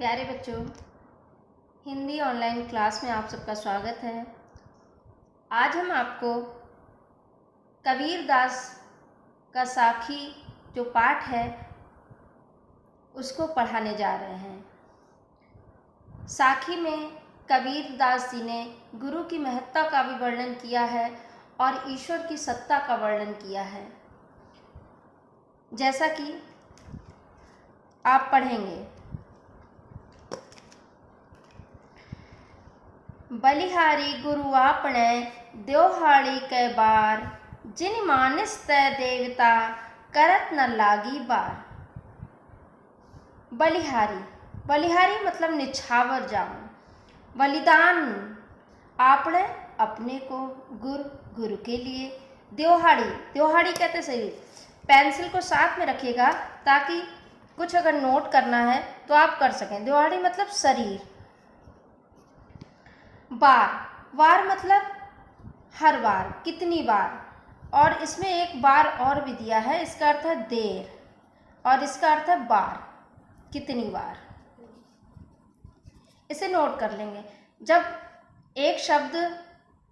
प्यारे बच्चों, Hindi online class में आप सबका स्वागत है। आज हम आपको कबीरदास का साखी जो पाठ है उसको पढ़ाने जा रहे हैं। साखी में कबीरदास जी ने गुरु की महत्ता का भी वर्णन किया है और ईश्वर की सत्ता का वर्णन किया है। जैसा कि आप पढ़ेंगे। बलिहारी गुरु आपने द्योहाड़ी के बार, जिन मानस तय देवता करत न लागी बार। बलिहारी मतलब निछावर जाऊं, बलिदान आपने अपने को गुरु के लिए। द्योहाड़ी कहते सही, पेंसिल को साथ में रखिएगा ताकि कुछ अगर नोट करना है तो आप कर सकें। द्योहाड़ी मतलब शरीर। बार मतलब हर बार, कितनी बार, और इसमें एक बार और भी दिया है, इसका अर्थ है देर और इसका अर्थ है बार, कितनी बार। इसे नोट कर लेंगे। जब एक शब्द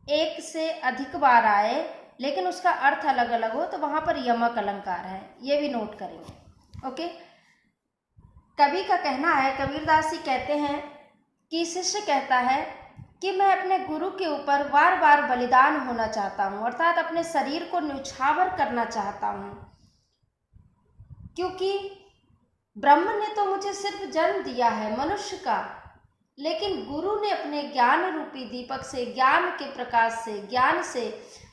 एक से अधिक बार आए लेकिन उसका अर्थ अलग अलग हो तो वहां पर यमक अलंकार है, ये भी नोट करेंगे। ओके। कवि का कहना है, कबीरदास जी कहते हैं कि शिष्य कहता है कि मैं अपने गुरु के ऊपर बार बार बलिदान होना चाहता हूँ, अर्थात अपने शरीर को न्यौछावर करना चाहता हूँ, क्योंकि ब्रह्म ने तो मुझे सिर्फ जन्म दिया है मनुष्य का, लेकिन गुरु ने अपने ज्ञान रूपी दीपक से, ज्ञान के प्रकाश से, ज्ञान से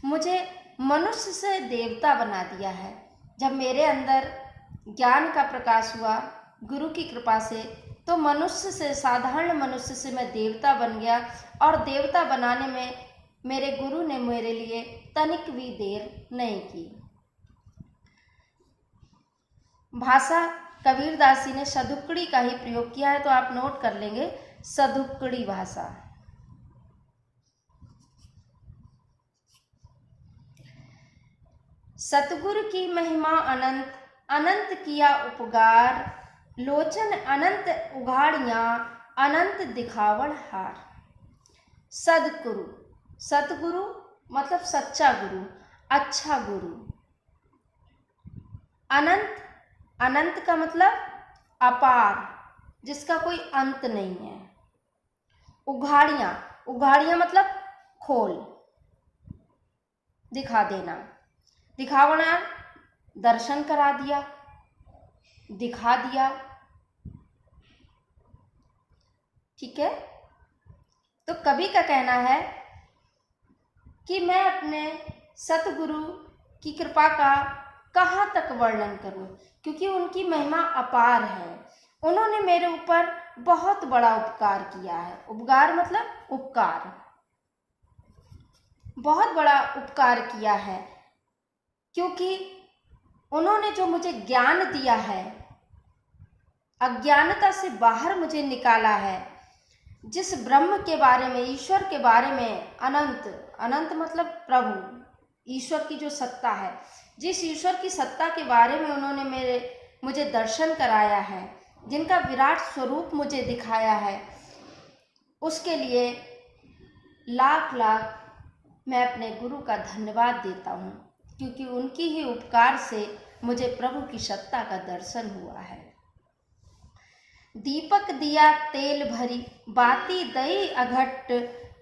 मुझे मनुष्य से देवता बना दिया है। जब मेरे अंदर ज्ञान का प्रकाश हुआ गुरु की कृपा से, तो मनुष्य से, साधारण मनुष्य से मैं देवता बन गया, और देवता बनाने में मेरे गुरु ने मेरे लिए तनिक भी देर नहीं की। भाषा कबीरदास जी ने सदुक्कड़ी का ही प्रयोग किया है, तो आप नोट कर लेंगे, सदुक्कड़ी भाषा। सतगुरु की महिमा अनंत, अनंत किया उपकार, लोचन अनंत उघाड़ियां, अनंत दिखावड़ हार। सतगुरु मतलब सच्चा गुरु, अच्छा गुरु। अनंत का मतलब अपार, जिसका कोई अंत नहीं है। उघाड़ियां मतलब खोल, दिखा देना। दिखावना दर्शन करा दिया, दिखा दिया। ठीक है। तो कवि का कहना है कि मैं अपने सतगुरु की कृपा का कहाँ तक वर्णन करूं, क्योंकि उनकी महिमा अपार है। उन्होंने मेरे ऊपर बहुत बड़ा उपकार किया है। उपकार मतलब उपकार, बहुत बड़ा उपकार किया है, क्योंकि उन्होंने जो मुझे ज्ञान दिया है, अज्ञानता से बाहर मुझे निकाला है, जिस ब्रह्म के बारे में, ईश्वर के बारे में, अनंत मतलब प्रभु, ईश्वर की जो सत्ता है, जिस ईश्वर की सत्ता के बारे में उन्होंने मुझे दर्शन कराया है, जिनका विराट स्वरूप मुझे दिखाया है, उसके लिए लाख मैं अपने गुरु का धन्यवाद देता हूँ, क्योंकि उनकी ही उपकार से मुझे प्रभु की सत्ता का दर्शन हुआ है। दीपक दिया तेल भरी, बाती दई अघट,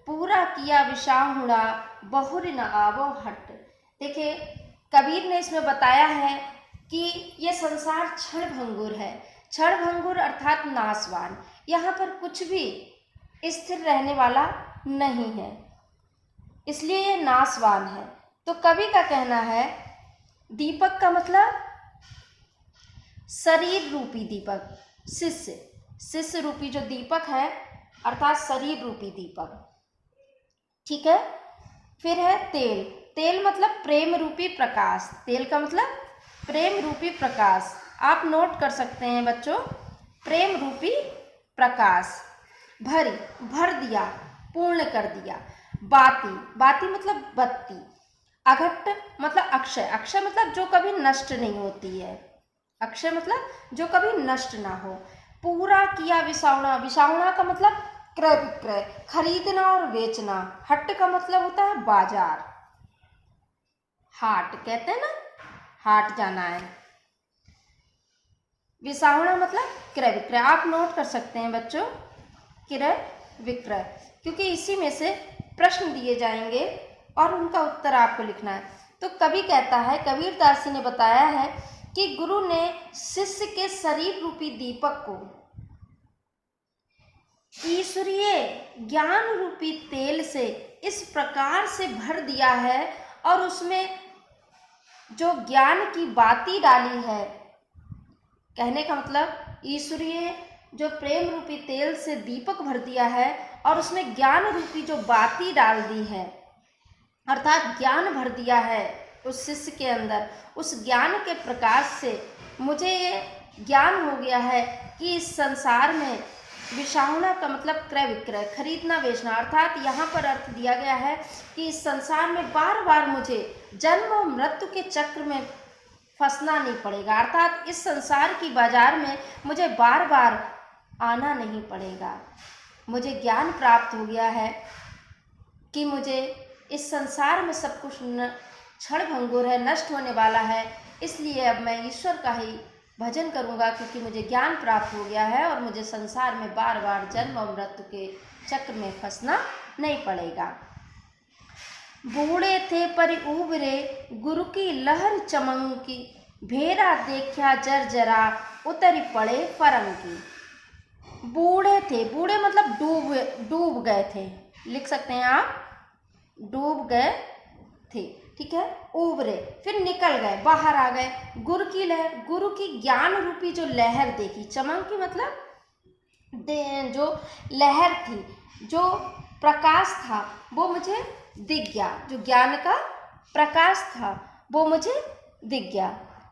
पूरा किया विषाहुणा, बहुर न आवो हट। देखिए, कबीर ने इसमें बताया है कि ये संसार क्षण भंगुर है। क्षण भंगुर अर्थात नाशवान, यहाँ पर कुछ भी स्थिर रहने वाला नहीं है, इसलिए ये नाशवान है। तो कवि का कहना है, दीपक का मतलब शरीर रूपी दीपक, शिष्य रूपी जो दीपक है, अर्थात शरीर रूपी दीपक। ठीक है। फिर है तेल मतलब प्रेम रूपी प्रकाश। तेल का मतलब प्रेम रूपी प्रकाश, आप नोट कर सकते हैं बच्चों, प्रेम रूपी प्रकाश। भर दिया, पूर्ण कर दिया। बाती मतलब बत्ती। अघट मतलब अक्षय मतलब जो कभी नष्ट नहीं होती है, अक्षय मतलब जो कभी नष्ट ना हो। पूरा किया विसावना। विसावना का मतलब क्रय विक्रय, खरीदना और बेचना। हट का मतलब होता है बाजार, हाट कहते हैं ना, हाट जाना है। विसावना मतलब क्रय विक्रय। आप नोट कर सकते हैं बच्चों, क्रय विक्रय, क्योंकि इसी में से प्रश्न दिए जाएंगे और उनका उत्तर आपको लिखना है। तो कवि कहता है, कबीरदास जी ने बताया है कि गुरु ने शिष्य के शरीर रूपी दीपक को ईश्वरीय ज्ञान रूपी तेल से इस प्रकार से भर दिया है और उसमें जो ज्ञान की बाती डाली है, कहने का मतलब ईश्वरीय जो प्रेम रूपी तेल से दीपक भर दिया है और उसमें ज्ञान रूपी जो बाती डाल दी है, अर्थात ज्ञान भर दिया है उस शिष्य के अंदर। उस ज्ञान के प्रकाश से मुझे ये ज्ञान हो गया है कि इस संसार में विसावना का मतलब क्रय विक्रय, खरीदना बेचना, अर्थात यहाँ पर अर्थ दिया गया है कि इस संसार में बार बार मुझे जन्म और मृत्यु के चक्र में फंसना नहीं पड़ेगा, अर्थात इस संसार की बाजार में मुझे बार बार आना नहीं पड़ेगा। मुझे ज्ञान प्राप्त हो गया है कि मुझे इस संसार में सब कुछ क्षण भंगुर है, नष्ट होने वाला है, इसलिए अब मैं ईश्वर का ही भजन करूंगा, क्योंकि मुझे ज्ञान प्राप्त हो गया है और मुझे संसार में बार बार जन्म और मृत्यु के चक्र में फंसना नहीं पड़ेगा। बूढ़े थे पर उबरे, गुरु की लहर चमंकी, भेरा देखा जर्जरा, उतरी पड़े फरंकी। बूढ़े थे, बूढ़े मतलब डूब गए थे, लिख सकते हैं आप, डूब गए थे, ठीक है। उबरे फिर निकल गए, बाहर आ गए। गुरु की लहर, गुरु की ज्ञान रूपी जो लहर देखी, चमंकी मतलब जो लहर थी, जो प्रकाश था वो मुझे दिख गया, जो ज्ञान का प्रकाश था वो मुझे दिख गया,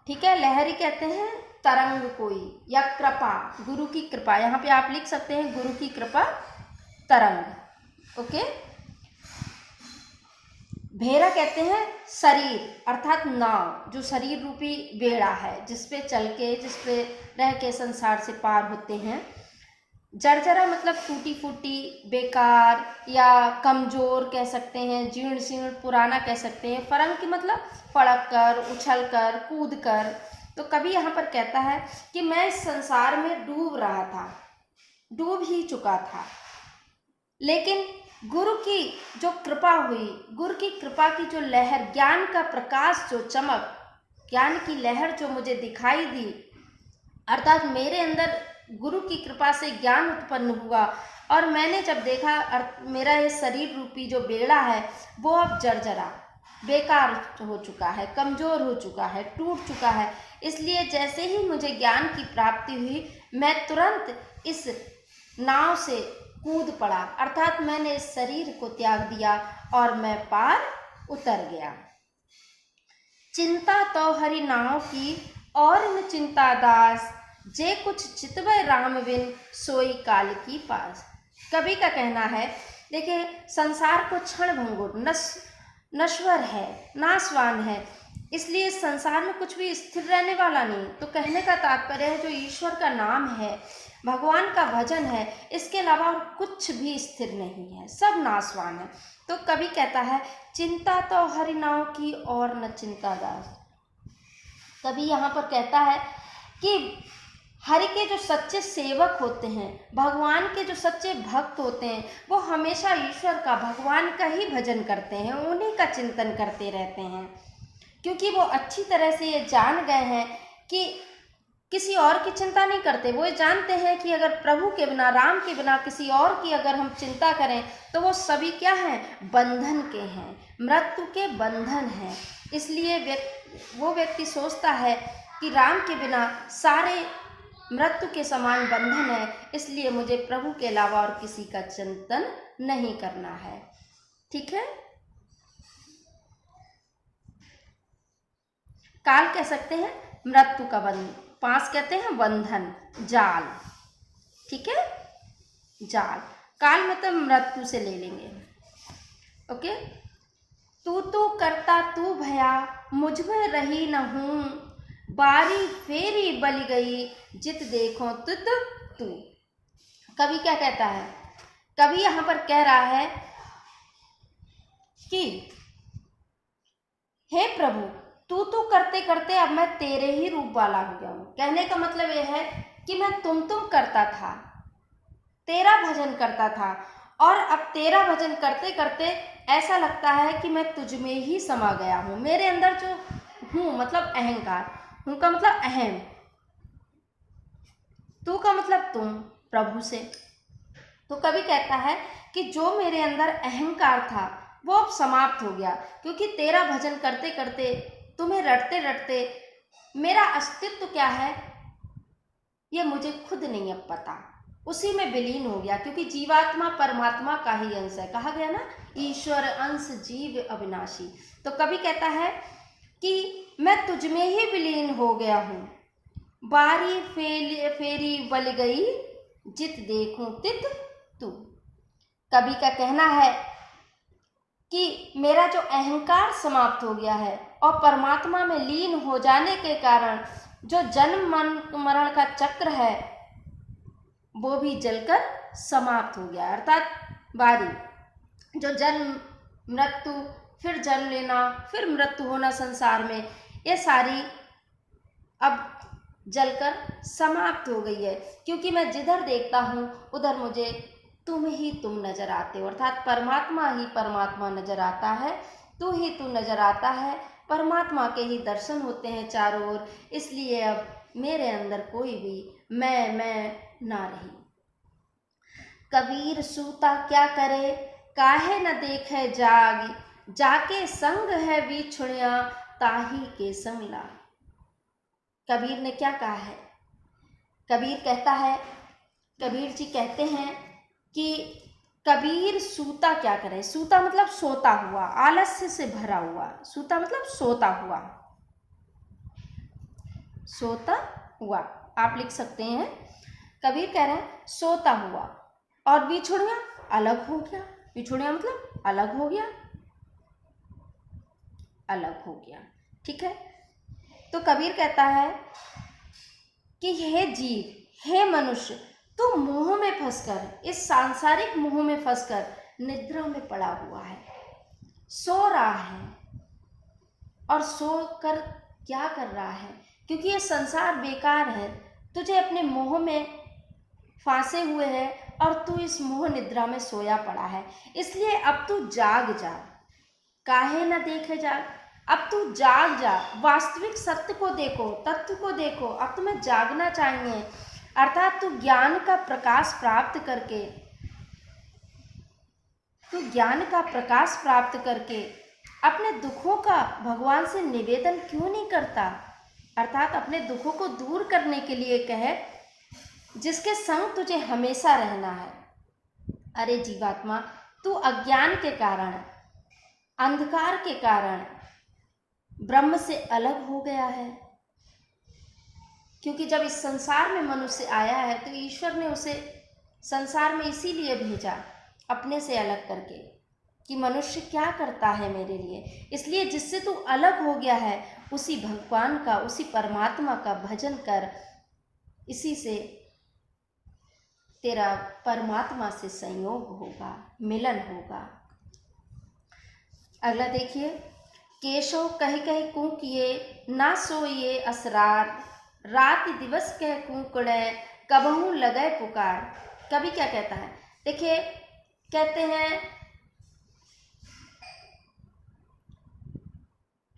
ठीक है। लहरी कहते हैं तरंग कोई, या कृपा, गुरु की कृपा, यहाँ पे आप लिख सकते हैं गुरु की कृपा तरंग, ओके। भेरा कहते हैं शरीर, अर्थात नाव, जो शरीर रूपी बेड़ा है जिसपे चल के, जिसपे रह के संसार से पार होते हैं। जर्जरा मतलब टूटी फूटी, बेकार या कमजोर कह सकते हैं, जीर्ण शीर्ण, पुराना कह सकते हैं। फरंकी मतलब फड़क कर, उछल कर, कूद कर। तो कभी यहाँ पर कहता है कि मैं इस संसार में डूब रहा था, डूब ही चुका था, लेकिन गुरु की जो कृपा हुई, गुरु की कृपा की जो लहर, ज्ञान का प्रकाश, जो चमक, ज्ञान की लहर जो मुझे दिखाई दी, अर्थात मेरे अंदर गुरु की कृपा से ज्ञान उत्पन्न हुआ और मैंने जब देखा मेरा ये शरीर रूपी जो बेड़ा है वो अब जर्जरा, बेकार हो चुका है, कमज़ोर हो चुका है, टूट चुका है। इसलिए जैसे ही मुझे ज्ञान की प्राप्ति हुई, मैं तुरंत इस नाव से कूद पड़ा, अर्थात मैंने इस शरीर को त्याग दिया और मैं पार उतर गया। चिंता तो हरि नाव की और न चिंता दास, जे कुछ चितवै राम बिन सोई काल की पास। कवि का कहना है, देखिए संसार को क्षण भंगुर, नश्वर है, नाशवान है, इसलिए संसार में कुछ भी स्थिर रहने वाला नहीं। तो कहने का तात्पर्य है जो ईश्वर का नाम है, भगवान का भजन है, इसके अलावा कुछ भी स्थिर नहीं है, सब नाशवान है। तो कवि कहता है चिंता तो हरि नाव की और न चिंता दास। कवि यहाँ पर कहता है कि हरि के जो सच्चे सेवक होते हैं, भगवान के जो सच्चे भक्त होते हैं, वो हमेशा ईश्वर का, भगवान का ही भजन करते हैं, उन्हीं का चिंतन करते रहते हैं, क्योंकि वो अच्छी तरह से ये जान गए हैं कि किसी और की चिंता नहीं करते। वो जानते हैं कि अगर प्रभु के बिना, राम के बिना किसी और की अगर हम चिंता करें तो वो सभी क्या हैं, बंधन के हैं, मृत्यु के बंधन हैं। इसलिए वो व्यक्ति सोचता है कि राम के बिना सारे मृत्यु के समान बंधन है, इसलिए मुझे प्रभु के अलावा और किसी का चिंतन नहीं करना है, ठीक है। काल कह सकते हैं मृत्यु का बंधन, पास कहते हैं बंधन, जाल, ठीक है, जाल। काल मतलब मृत्यु से ले लेंगे, ओके। तू करता तू भया, मुझ में रही न हूँ, बारी फेरी बल गई, जित देखो तुत तू। कवि क्या कहता है? कवि यहाँ पर कह रहा है कि हे प्रभु, तू करते करते अब मैं तेरे ही रूप वाला हो गया हूँ। कहने का मतलब यह है कि मैं तुम करता था, तेरा भजन करता था, और अब तेरा भजन करते करते ऐसा लगता है कि मैं तुझ में ही समा गया हूँ। मेरे अंदर जो हूँ मतलब अहंकार, हूँ का मतलब अहम, तू का मतलब तुम, प्रभु से। तो कवि कहता है कि जो मेरे अंदर अहंकार था वो अब समाप्त हो गया, क्योंकि तेरा भजन करते करते, तुम्हें रटते रटते मेरा अस्तित्व क्या है ये मुझे खुद नहीं अब पता, उसी में विलीन हो गया। क्योंकि जीवात्मा परमात्मा का ही अंश है, कहा गया ना, ईश्वर अंश जीव अविनाशी। तो कवि कहता है कि मैं तुझ में ही विलीन हो गया हूँ, बारी फेरी बल गई, जित देखूं तित तू। कवि का कहना है कि मेरा जो अहंकार समाप्त हो गया है और परमात्मा में लीन हो जाने के कारण जो जन्म मरण का चक्र है वो भी जलकर समाप्त हो गया। अर्थात बारी जो जन्म मृत्यु, फिर जन्म लेना, फिर मृत्यु होना संसार में, ये सारी अब जलकर समाप्त हो गई है। क्योंकि मैं जिधर देखता हूँ उधर मुझे तुम ही तुम नजर आते हो, अर्थात परमात्मा ही परमात्मा नजर आता है, तू ही तू नजर आता है, परमात्मा के ही दर्शन होते हैं चारों ओर। इसलिए अब मेरे अंदर कोई भी मैं ना रही। कबीर सूता क्या करे, काहे न देखे जाग, जाके संग है बिछुड़िया, ताही के संग लाग। कबीर ने क्या कहा है? कबीर कहता है, कबीर जी कहते हैं कि कबीर सूता क्या करे। सूता मतलब सोता हुआ, आलस्य से भरा हुआ, सूता मतलब सोता हुआ, सोता हुआ आप लिख सकते हैं। कबीर कह रहे हैं सोता हुआ, और बिछुड़िया अलग हो गया, बिछुड़िया मतलब अलग हो गया, अलग हो गया, ठीक है। तो कबीर कहता है कि हे जीव, हे मनुष्य, तू मोह में फंसकर, इस सांसारिक मोह में फंसकर निद्रा में पड़ा हुआ है, सो रहा है। और सो कर क्या कर रहा है? क्योंकि ये संसार बेकार है, तुझे अपने मोह में फांसे हुए है और तू इस मोह निद्रा में सोया पड़ा है। इसलिए अब तू जाग जा, काहे न देखे जाग। अब तू जाग जा, वास्तविक सत्य को देखो, तत्व को देखो। अब तुम्हें जागना चाहिए, अर्थात तू ज्ञान का प्रकाश प्राप्त करके, तू ज्ञान का प्रकाश प्राप्त करके अपने दुखों का भगवान से निवेदन क्यों नहीं करता? अर्थात अपने दुखों को दूर करने के लिए कहे, जिसके संग तुझे हमेशा रहना है। अरे जीवात्मा, तू अज्ञान के कारण, अंधकार के कारण ब्रह्म से अलग हो गया है। क्योंकि जब इस संसार में मनुष्य आया है तो ईश्वर ने उसे संसार में इसीलिए भेजा, अपने से अलग करके, कि मनुष्य क्या करता है मेरे लिए। इसलिए जिससे तू अलग हो गया है उसी भगवान का, उसी परमात्मा का भजन कर, इसी से तेरा परमात्मा से संयोग होगा, मिलन होगा। अगला देखिए, केशव कही कही कूकिए, ना सोइए असरार, रात दिवस कह कूकड़े, कबहू लगे पुकार। कवि क्या कहता है? देखिए, कहते हैं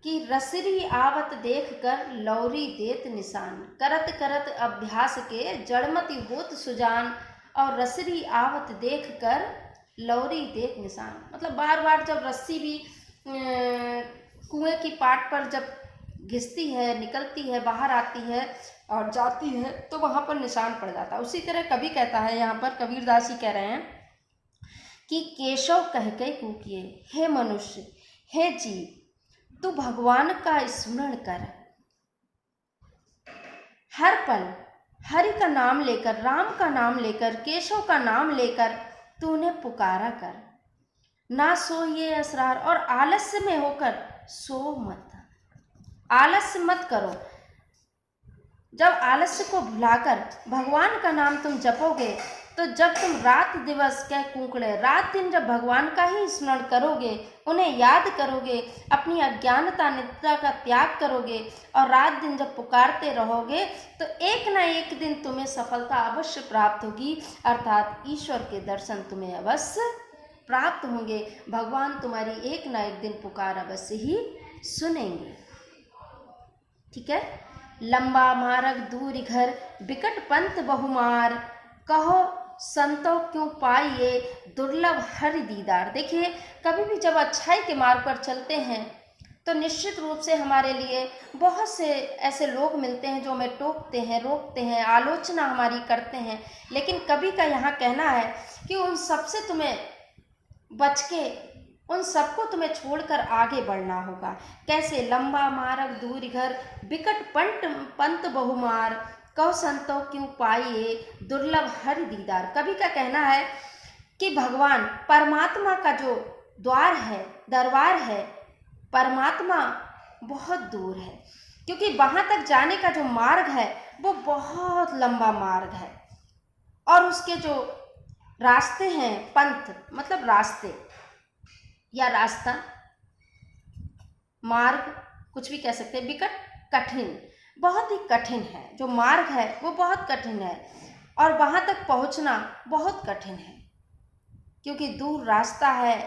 कि रसरी आवत देख कर लौरी देत निशान, करत करत अभ्यास के जड़मति होत सुजान, और रसरी आवत देख कर लौरी देत निशान। मतलब बार बार जब रस्सी भी कुएं की पाट पर जब घिसती है, निकलती है, बाहर आती है और जाती है तो वहाँ पर निशान पड़ जाता है। उसी तरह कवि कहता है, यहाँ पर कबीरदास जी कह रहे हैं कि केशव कह के कूकिए, हे मनुष्य, हे जीव, तू भगवान का स्मरण कर, हर पल हरि का नाम लेकर, राम का नाम लेकर, केशव का नाम लेकर तू उन्हें पुकारा कर। ना सोइए असरार, और आलस्य में होकर सो मत, आलस्य मत करो। जब आलस्य को भुलाकर भगवान का नाम तुम जपोगे, तो जब तुम रात दिवस कह कूकड़े, रात दिन जब भगवान का ही स्मरण करोगे, उन्हें याद करोगे, अपनी अज्ञानता निद्रा का त्याग करोगे और रात दिन जब पुकारते रहोगे, तो एक ना एक दिन तुम्हें सफलता अवश्य प्राप्त होगी, अर्थात ईश्वर के दर्शन तुम्हें अवश्य प्राप्त होंगे। भगवान तुम्हारी एक ना एक दिन पुकार अवश्य ही सुनेंगे। ठीक है। लंबा मार्ग दूर घर, बिकट पंथ बहुमार, कहो संतो क्यों पाइए, दुर्लभ हरि दीदार। देखिए, कभी भी जब अच्छाई के मार्ग पर चलते हैं तो निश्चित रूप से हमारे लिए बहुत से ऐसे लोग मिलते हैं जो हमें टोकते हैं, रोकते हैं, आलोचना हमारी करते हैं, लेकिन कभी का यहाँ कहना है कि उन सब से तुम्हें बच के, उन सबको तुम्हें छोड़कर आगे बढ़ना होगा। कैसे? लंबा मार्ग दूर घर, बिकट पंथ बहुमार, कहो संतो क्यों पाइए, दुर्लभ हरि दीदार। कवि का कहना है कि भगवान परमात्मा का जो द्वार है, दरबार है, परमात्मा बहुत दूर है, क्योंकि वहाँ तक जाने का जो मार्ग है वो बहुत लंबा मार्ग है, और उसके जो रास्ते हैं, पंथ मतलब रास्ते या रास्ता, मार्ग कुछ भी कह सकते हैं, बिकट कठिन, बहुत ही कठिन है। जो मार्ग है वो बहुत कठिन है और वहाँ तक पहुँचना बहुत कठिन है, क्योंकि दूर रास्ता है,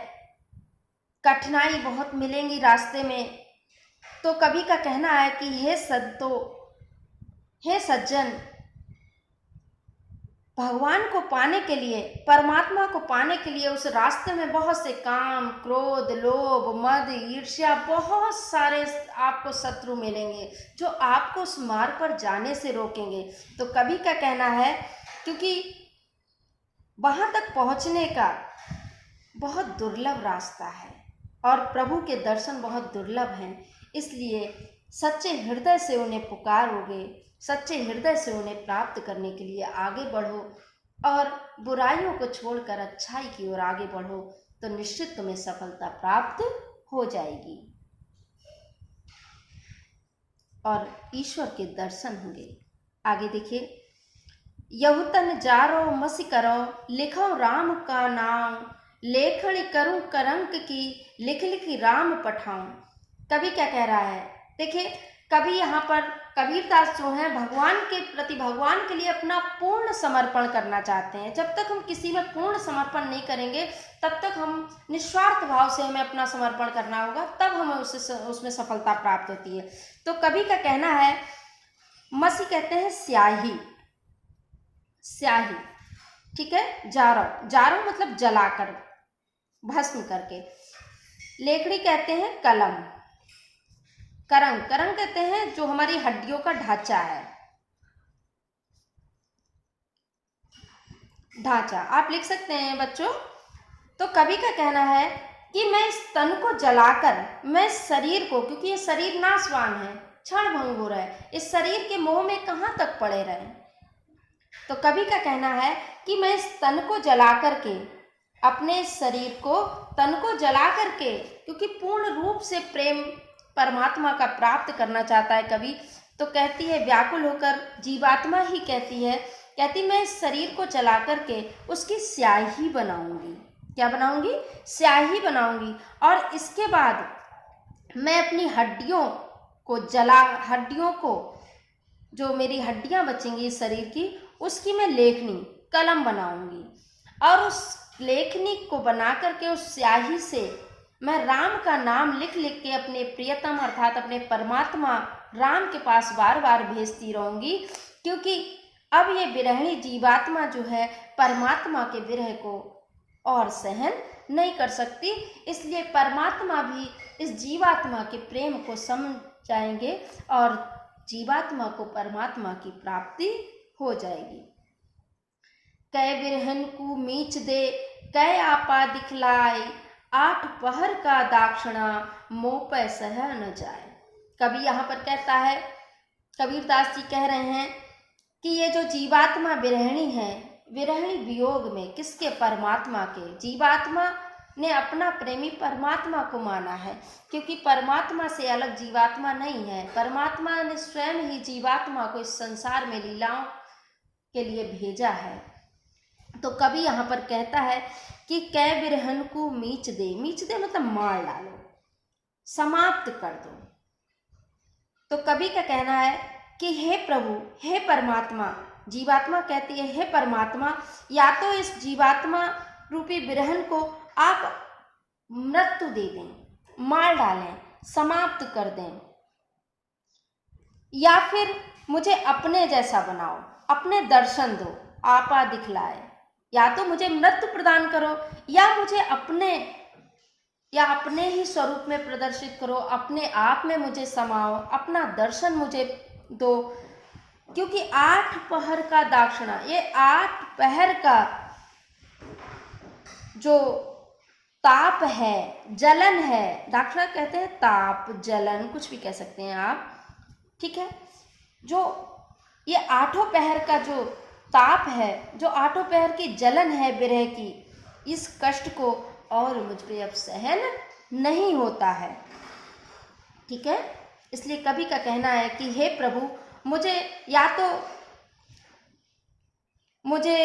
कठिनाई बहुत मिलेंगी रास्ते में। तो कवि का कहना है कि हे संतो, हे सज्जन, भगवान को पाने के लिए, परमात्मा को पाने के लिए उस रास्ते में बहुत से काम, क्रोध, लोभ, मद, ईर्ष्या, बहुत सारे आपको शत्रु मिलेंगे जो आपको उस मार्ग पर जाने से रोकेंगे। तो कवि का कहना है क्योंकि वहाँ तक पहुँचने का बहुत दुर्लभ रास्ता है और प्रभु के दर्शन बहुत दुर्लभ हैं, इसलिए सच्चे हृदय से उन्हें पुकारोगे, सच्चे हृदय से उन्हें प्राप्त करने के लिए आगे बढ़ो और बुराइयों को छोड़कर अच्छाई की ओर आगे बढ़ो, तो निश्चित तुम्हें सफलता प्राप्त हो जाएगी और ईश्वर के दर्शन होंगे। आगे देखिए, यहुतन जारो मसी करो, लिखो राम का नाम, लेखड़ी करूं करंक की, लिख लिखी राम पठाऊं। कवि क्या कह रहा है? देखिए, कवि यहाँ पर कबीरदास जो हैं भगवान के प्रति, भगवान के लिए अपना पूर्ण समर्पण करना चाहते हैं। जब तक हम किसी में पूर्ण समर्पण नहीं करेंगे, तब तक हम निस्वार्थ भाव से हमें अपना समर्पण करना होगा, तब हमें उसमें सफलता प्राप्त होती है। तो कवि का कहना है, मसी कहते हैं स्याही, स्याही, ठीक है। जारो, जारो मतलब जलाकर, भस्म करके। लेखड़ी कहते हैं कलम, करंग, करंग कहते हैं जो हमारी हड्डियों का ढांचा है, ढांचा आप लिख सकते हैं बच्चों। तो कवि का कहना है कि मैं इस तन को जलाकर, मैं इस शरीर को, क्योंकि ये शरीर नाशवान है, क्षण भंगुर है, इस शरीर के मोह में कहाँ तक पड़े रहें। तो कवि का कहना है कि मैं इस तन को जला करके, अपने शरीर को, तन को जला करके, क्योंकि पूर्ण रूप से प्रेम परमात्मा का प्राप्त करना चाहता है कवि, तो कहती है व्याकुल होकर जीवात्मा ही कहती है, कहती मैं इस शरीर को जला करके उसकी स्याही बनाऊंगी। क्या बनाऊंगी? स्याही बनाऊंगी। और इसके बाद मैं अपनी हड्डियों को जला, हड्डियों को, जो मेरी हड्डियां बचेंगी इस शरीर की, उसकी मैं लेखनी, कलम बनाऊंगी और उस लेखनी को बना करके उस स्याही से मैं राम का नाम लिख लिख के अपने प्रियतम अर्थात अपने परमात्मा राम के पास बार बार भेजती रहूंगी, क्योंकि अब ये विरहिणी जीवात्मा जो है परमात्मा के विरह को और सहन नहीं कर सकती, इसलिए परमात्मा भी इस जीवात्मा के प्रेम को समझ जाएंगे और जीवात्मा को परमात्मा की प्राप्ति हो जाएगी। कै विरहन को मीच दे, कै आपा दिखलाए, 8 पहर का दाक्षिणा, मोह पे सह न जाए। कवि यहाँ पर कहता है, कबीरदास जी कह रहे हैं कि ये जो जीवात्मा विरहिणी है, विरहिणी वियोग में किसके? परमात्मा के। जीवात्मा ने अपना प्रेमी परमात्मा को माना है, क्योंकि परमात्मा से अलग जीवात्मा नहीं है। परमात्मा ने स्वयं ही जीवात्मा को इस संसार में लीलाओं के लिए भेजा है। तो कवि यहाँ पर कहता है कि कै बिरहन को मीच दे मतलब मार डालो, समाप्त कर दो। तो कवि का कहना है कि हे प्रभु, हे परमात्मा, जीवात्मा कहती है हे परमात्मा, या तो इस जीवात्मा रूपी बिरहन को आप मृत्यु दे दें, मार डालें, समाप्त कर दें, या फिर मुझे अपने जैसा बनाओ, अपने दर्शन दो, आपा दिखलाए। या तो मुझे मृत्यु प्रदान करो या मुझे अपने ही स्वरूप में प्रदर्शित करो, अपने आप में मुझे समाओ, अपना दर्शन मुझे दो। क्योंकि 8 पहर का दाक्षिणा, ये 8 पहर का जो ताप है, जलन है, दाक्षिणा कहते हैं ताप, जलन, कुछ भी कह सकते हैं आप, ठीक है। जो ये 8 पहर का जो ताप है, जो 8 पहर की जलन है विरह की, इस कष्ट को और मुझ पे अब सहन नहीं होता है, ठीक है। इसलिए कवि का कहना है कि हे प्रभु, मुझे या तो मुझे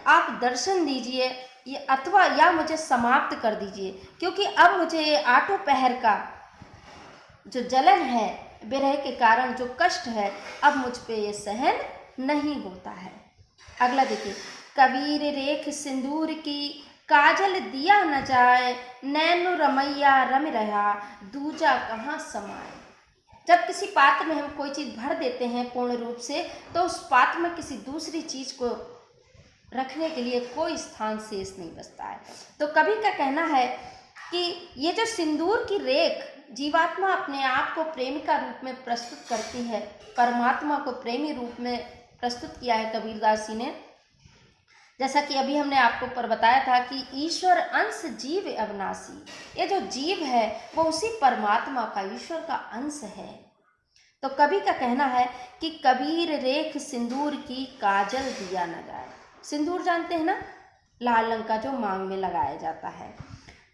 आप दर्शन दीजिए अथवा या मुझे समाप्त कर दीजिए, क्योंकि अब मुझे ये 8 पहर का जो जलन है, विरह के कारण जो कष्ट है, अब मुझ पे ये सहन नहीं होता है। अगला देखिए, कबीर रेख सिंदूर की काजल दिया न जाए, नैनो रमैया रम रहा दूजा कहाँ समाए। जब किसी पात्र में हम कोई चीज़ भर देते हैं पूर्ण रूप से, तो उस पात्र में किसी दूसरी चीज़ को रखने के लिए कोई स्थान शेष नहीं बचता है। तो कवि का कहना है कि ये जो सिंदूर की रेख जीवात्मा अपने आप को प्रेमिका रूप में प्रस्तुत करती है, परमात्मा को प्रेमी रूप में प्रस्तुत किया है कबीरदास जी ने। जैसा कि अभी हमने आपको पर बताया था कि ईश्वर अंश जीव अविनाशी, ये जो जीव है वो उसी परमात्मा का, ईश्वर का अंश है। तो कवि का कहना है कि कबीर रेख सिंदूर की काजल दिया न जाए। सिंदूर जानते हैं ना, लाल रंग का जो मांग में लगाया जाता है।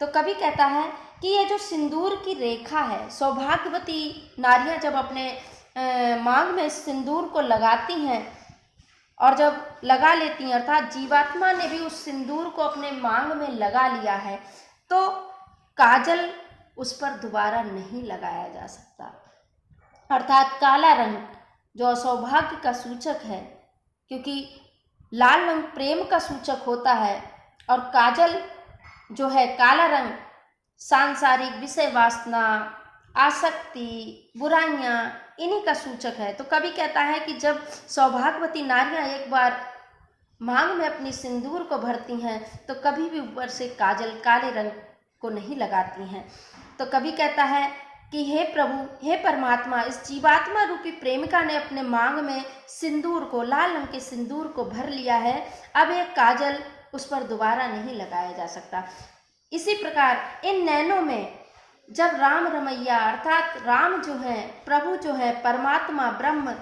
तो कवि कहता है कि ये जो सिंदूर की रेखा है, सौभाग्यवती नारियां जब अपने मांग में सिंदूर को लगाती हैं और जब लगा लेती हैं, अर्थात जीवात्मा ने भी उस सिंदूर को अपने मांग में लगा लिया है, तो काजल उस पर दोबारा नहीं लगाया जा सकता। अर्थात काला रंग जो सौभाग्य का सूचक है, क्योंकि लाल रंग प्रेम का सूचक होता है और काजल जो है काला रंग सांसारिक विषय वासना, आसक्ति, बुराइयां, इन्हीं का सूचक है। तो कवि कहता है कि जब सौभाग्यवती नारियां एक बार मांग में अपनी सिंदूर को भरती हैं, तो कभी भी ऊपर से काजल काले रंग को नहीं लगाती हैं। तो कवि कहता है कि हे प्रभु, हे परमात्मा, इस जीवात्मा रूपी प्रेमिका ने अपने मांग में सिंदूर को, लाल रंग के सिंदूर को भर लिया है, अब एक काजल उस पर दोबारा नहीं लगाया जा सकता। इसी प्रकार इन नैनों में जब राम रमैया अर्थात राम जो है, प्रभु जो है, परमात्मा ब्रह्म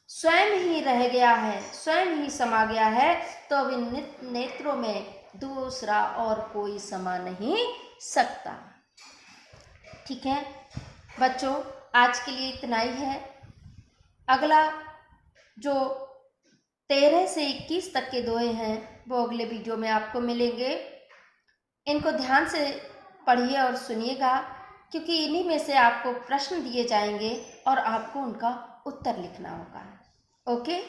स्वयं ही रह गया है, स्वयं ही समा गया है, तो अब इन नेत्रों में दूसरा और कोई समा नहीं सकता। ठीक है बच्चों, आज के लिए इतना ही है। अगला जो 13 से 21 तक के दोहे हैं वो अगले वीडियो में आपको मिलेंगे। इनको ध्यान से पढ़िए और सुनिएगा, क्योंकि इन्हीं में से आपको प्रश्न दिए जाएंगे और आपको उनका उत्तर लिखना होगा। ओके।